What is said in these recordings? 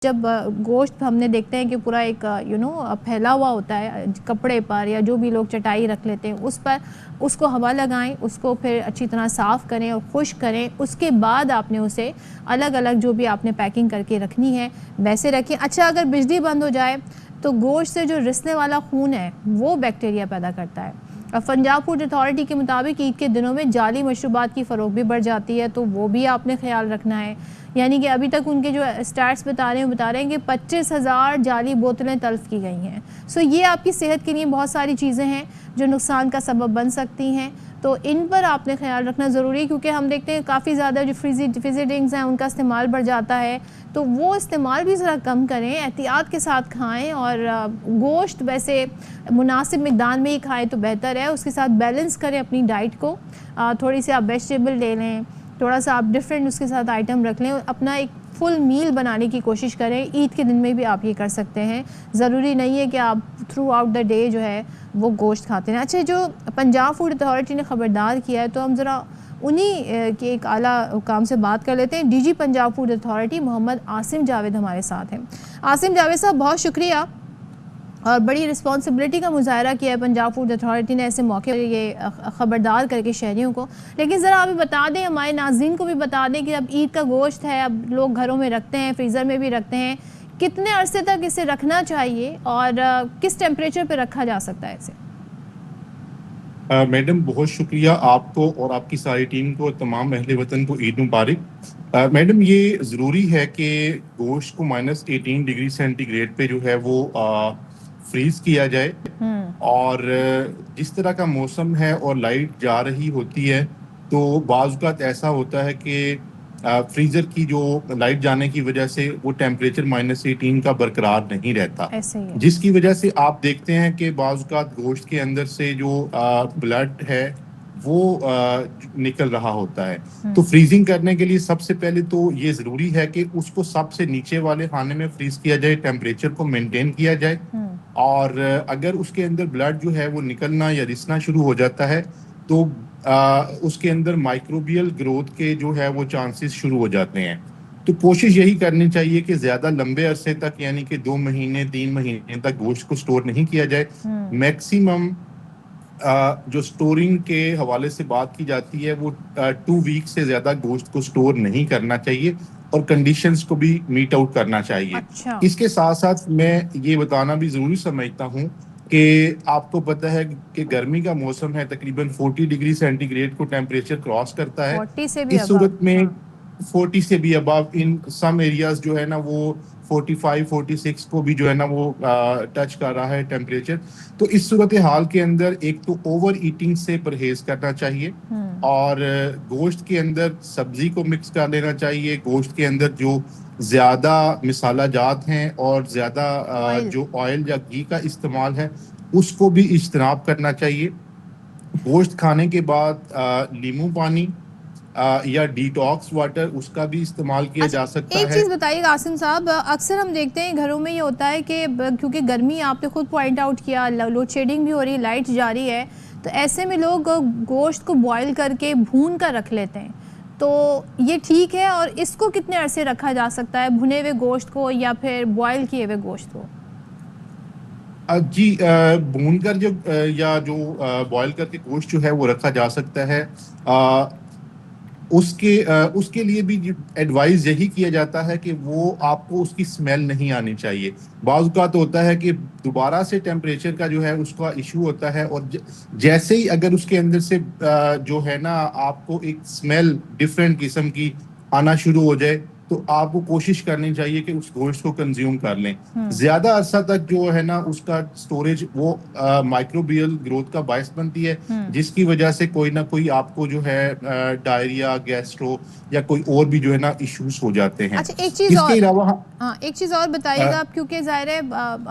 जब गोश्त हमने देखते हैं कि पूरा एक फैला हुआ होता है कपड़े पर, या जो भी लोग चटाई रख लेते हैं उस पर, उसको हवा लगाएं, उसको फिर अच्छी तरह साफ़ करें और खुश करें। उसके बाद आपने उसे अलग अलग जो भी आपने पैकिंग करके रखनी है वैसे रखें। अच्छा, अगर बिजली बंद हो जाए तो गोश्त से जो रिसने वाला खून है वो बैक्टीरिया पैदा करता है। और पंजाब फूड अथॉरिटी के मुताबिक ईद के दिनों में जाली मशरूबात की फ़रोग भी बढ़ जाती है, तो वो भी आपने ख्याल रखना है। यानी कि अभी तक उनके जो स्टैट्स बता रहे हैं कि 25,000 जाली बोतलें तल्फ की गई हैं। सो ये आपकी सेहत के लिए बहुत सारी चीज़ें हैं जो नुकसान का सबब बन सकती हैं, तो इन पर आपने ख्याल रखना ज़रूरी है, क्योंकि हम देखते हैं काफ़ी ज़्यादा जो फिज़ी ड्रिंक्स हैं उनका इस्तेमाल बढ़ जाता है, तो वो इस्तेमाल भी ज़रा कम करें, एहतियात के साथ खाएं। और गोश्त वैसे मुनासिब मिक़दार में ही खाएं तो बेहतर है। उसके साथ बैलेंस करें अपनी डाइट को, थोड़ी सी आप वेजिटेबल ले लें, थोड़ा सा आप डिफरेंट उसके साथ आइटम रख लें, अपना एक फुल मील बनाने की कोशिश करें। ईद के दिन में भी आप ये कर सकते हैं, ज़रूरी नहीं है कि आप थ्रू आउट द डे जो है वो गोश्त खाते हैं। अच्छा, जो पंजाब फूड अथॉरिटी ने ख़बरदार किया है, तो हम ज़रा उन्हीं के एक आला काम से बात कर लेते हैं। DG Punjab food authority Mohammad Asim Javed हमारे साथ हैं। आसिम जावेद साहब, बहुत शुक्रिया, और बड़ी रिस्पॉन्सिबिलिटी का मुजाहरा किया है पंजाब फूड अथॉरिटी ने ऐसे मौके पर ये ख़बरदार करके शहरियों को। लेकिन ज़रा अभी बता दें, हमारे नाज़रीन को भी बता दें कि अब ईद का गोश्त है, अब लोग घरों में रखते हैं, फ्रीज़र में भी रखते हैं, कितने अरसे तक इसे रखना चाहिए और किस टेम्परेचर पर रखा जा सकता है इसे? मैडम, बहुत शुक्रिया आपको और आपकी सारी टीम को, तमाम अहले वतन को ईद मुबारक। मैडम, ये ज़रूरी है कि गोश्त को -18 डिग्री सेंटीग्रेड पे जो है वो फ्रीज किया जाए। और जिस तरह का मौसम है और लाइट जा रही होती है, तो बाज़ औक़ात ऐसा होता है कि फ्रीज़र की जो लाइट जाने की वजह से वो टेम्परेचर -18 का बरकरार नहीं रहता, जिसकी वजह से आप देखते हैं कि बाज़ औक़ात गोश्त के अंदर से जो ब्लड है वो निकल रहा होता है। तो फ्रीजिंग करने के लिए सबसे पहले तो ये ज़रूरी है कि उसको सबसे नीचे वाले खाने में फ्रीज किया जाए, टेम्परेचर को मेंटेन किया जाए। और अगर उसके अंदर ब्लड जो है वो निकलना या रिसना शुरू हो जाता है, तो उसके अंदर माइक्रोबियल ग्रोथ के जो है वो चांसेस शुरू हो जाते हैं। तो कोशिश यही करनी चाहिए कि ज़्यादा लंबे अरसे तक, यानी कि 2 महीने 3 महीने तक गोश्त को स्टोर नहीं किया जाए। मैक्सिमम जो स्टोरिंग के हवाले से बात की जाती है वो 2 वीक से ज़्यादा गोश्त को स्टोर नहीं करना चाहिए, और कंडीशंस को भी मीट आउट करना चाहिए। अच्छा। इसके साथ साथ मैं ये बताना भी ज़रूरी समझता हूँ कि आपको पता है कि गर्मी का मौसम है, तकरीबन 40 डिग्री सेंटीग्रेड को टेम्परेचर क्रॉस करता है। 40 से भी इस अबव? सूरत में 40 से भी अबव, इन सम एरियाज जो है ना वो 45-46 को भी जो है ना वो टच कर रहा है टेम्परेचर। तो इस सूरत हाल के अंदर एक तो ओवर ईटिंग से परहेज करना चाहिए, और गोश्त के अंदर सब्जी को मिक्स कर लेना चाहिए। गोश्त के अंदर जो ज़्यादा मिसाला जात हैं और ज़्यादा जो ऑयल या घी का इस्तेमाल है उसको भी इज्तनाब करना चाहिए। गोश्त खाने के बाद नींबू पानी या डिटॉक्स वाटर, उसका भी इस्तेमाल किया जा सकता है। एक चीज़ बताइएगा आसिम साहब, अक्सर हम देखते हैं घरों में ये होता है कि क्योंकि गर्मी आपने खुद पॉइंट आउट किया, लोड शेडिंग भी हो रही है, लाइट जा रही है, तो ऐसे में लोग गोश्त को बॉयल करके भून कर रख लेते हैं, तो ये ठीक है? और इसको कितने अरसे रखा जा सकता है, भुने हुए गोश्त को या फिर बॉयल किए हुए गोश्त को? जी, भूनकर जो या जो बॉयल करके गोश्त जो है वो रखा जा सकता है। उसके लिए भी एडवाइस यही किया जाता है कि वो आपको उसकी स्मेल नहीं आनी चाहिए। बाज़ औक़ात होता है कि दोबारा से टेम्परेचर का जो है उसका इशू होता है, और जैसे ही अगर उसके अंदर से जो है ना आपको एक स्मेल डिफरेंट किस्म की आना शुरू हो जाए, तो आपको कोशिश करनी चाहिए कि उस गोश्त को कंज्यूम कर लें। ज़्यादा अरसा तक जो है ना उसका स्टोरेज वो माइक्रोबियल ग्रोथ का बायस बनती है, जिसकी वजह से कोई ना कोई आपको जो है डायरिया, गैस्ट्रो या कोई और भी जो है ना इश्यूज हो जाते हैं। अच्छा, एक चीज़ इसके अलावा एक चीज़ और बताइएगा आप, क्योंकि ज़ाहिर है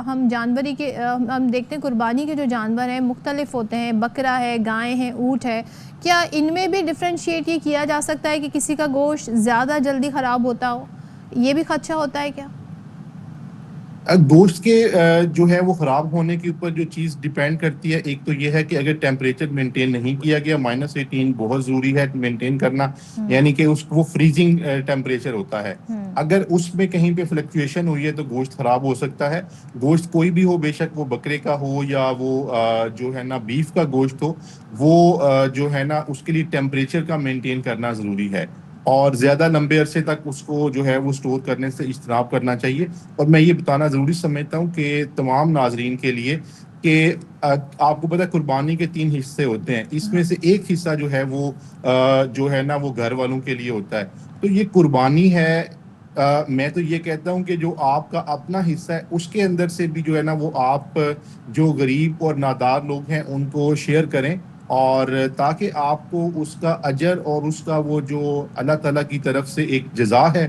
हम जानवरी के हम देखते हैं कुर्बानी के जो जानवर हैं मुख्तलिफ होते हैं, बकरा है, गाय है, ऊँट है, क्या इनमें भी डिफ्रेंशिएट ये किया जा सकता है कि किसी का गोश्त ज़्यादा जल्दी ख़राब होता हो? ये भी खदशा होता है क्या? गोश्त के जो है वो ख़राब होने के ऊपर जो चीज़ डिपेंड करती है, एक तो ये है कि अगर टेम्परेचर मेंटेन नहीं किया गया, -18 बहुत ज़रूरी है मेंटेन करना, यानी कि उस वो फ्रीजिंग टेम्परेचर होता है। अगर उसमें कहीं पे फ्लक्चुएशन हुई है तो गोश्त ख़राब हो सकता है। गोश्त कोई भी हो, बेशक वो बकरे का हो या वो जो है ना बीफ का गोश्त हो, वो जो है ना उसके लिए टेम्परेचर का मेंटेन करना ज़रूरी है और ज़्यादा लंबे अरसे तक उसको जो है वो स्टोर करने से इज्तनाब करना चाहिए। और मैं ये बताना ज़रूरी समझता हूँ कि तमाम नाज़रीन के लिए कि आपको पता है कुर्बानी के 3 हिस्से होते हैं, इसमें से एक हिस्सा जो है वो जो है ना वो घर वालों के लिए होता है। तो ये कुर्बानी है, मैं तो ये कहता हूँ कि जो आपका अपना हिस्सा है उसके अंदर से भी जो है ना वो आप जो गरीब और नादार लोग हैं उनको शेयर करें, और ताकि आपको उसका अजर और उसका वो जो अल्लाह ताला की तरफ से एक जज़ा है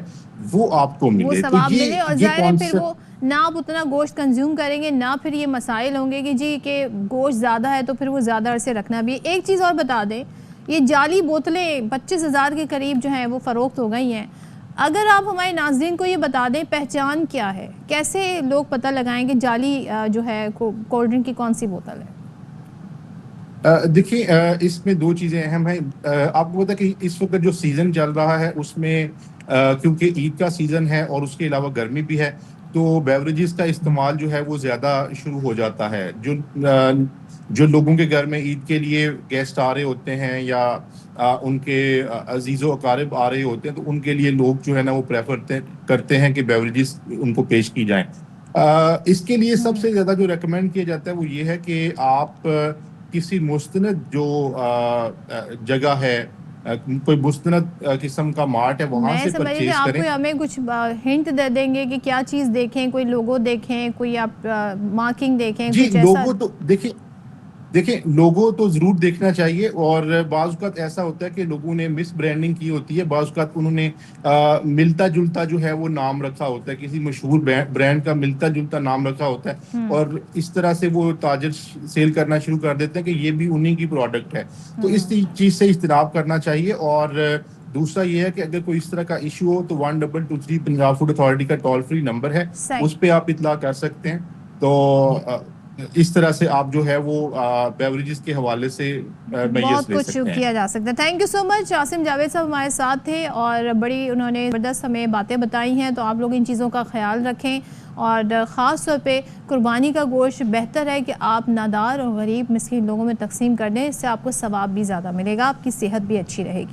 वो आपको वो मिले। तो सवाब मिले और ये ज़ाहिर है फिर वो कॉन्सेप्ट ना आप उतना गोश्त कंज्यूम करेंगे, ना फिर ये मसाइल होंगे कि जी कि गोश्त ज़्यादा है तो फिर वो ज़्यादा अरसे रखना भी है। एक चीज़ और बता दें, ये जाली बोतलें 25,000 के करीब जो हैं वो फ़रोख्त हो गई हैं। अगर आप हमारे नाज़रीन को ये बता दें पहचान क्या है, कैसे लोग पता लगाएंगे जाली जो है कोल्ड ड्रिंक की कौन सी बोतल है? देखिए, इसमें 2 चीज़ें अहम हैं। आपको पता है कि इस वक़्त जो सीज़न चल रहा है उसमें क्योंकि ईद का सीज़न है और उसके अलावा गर्मी भी है, तो बेवरेजेस का इस्तेमाल जो है वो ज़्यादा शुरू हो जाता है। जो लोगों के घर में ईद के लिए गेस्ट आ रहे होते हैं या उनके अज़ीज़ो अकारिब आ रहे होते हैं, तो उनके लिए लोग जो है ना वो प्रेफ़र करते हैं कि बेवरेजेस उनको पेश की जाएँ। इसके लिए सबसे ज़्यादा जो रिकमेंड किया जाता है वो ये है कि आप किसी मुस्तनद जो जगह है, कोई मुस्तनद किस्म का मार्ट है, वहाँ मैं से समझ रही थी परचेज़ आप करें। कोई हमें कुछ हिंट दे देंगे कि क्या चीज़ देखें, कोई लोगो देखें, कोई आप मार्किंग देखें, जी, कुछ ऐसा? देखिए, लोगो तो ज़रूर देखना चाहिए, और बाज़ औक़ात ऐसा होता है कि लोगों ने मिस ब्रांडिंग की होती है, बाज़ औक़ात उन्होंने मिलता-जुलता जो है वो नाम रखा होता है, किसी मशहूर ब्रांड का मिलता-जुलता नाम रखा होता है और इस तरह से वो ताजिर सेल करना शुरू कर देते हैं कि ये भी उन्हीं की प्रोडक्ट है। तो इस चीज़ से इज्तनाब करना चाहिए। और दूसरा ये है कि अगर कोई इस तरह का इश्यू हो तो 1223 पंजाब फूड अथॉरिटी का टोल फ्री नंबर है, सही। उस पे आप इत्तला कर सकते हैं। तो इस तरह से आप जो है वो बेवरेजेस के हवाले से मैय्यस बहुत ले कुछ सकते हैं। किया जा सकता है। Thank you so much. Asim Javed साहब हमारे साथ थे और बड़ी उन्होंने ज़बरदस्त हमें बातें बताई हैं, तो आप लोग इन चीज़ों का ख्याल रखें और ख़ास तौर पे कुर्बानी का गोश्त बेहतर है कि आप नादार और गरीब मिस्कीन लोगों में तकसीम कर दें, इससे आपको सवाब भी ज़्यादा मिलेगा, आपकी सेहत भी अच्छी रहेगी।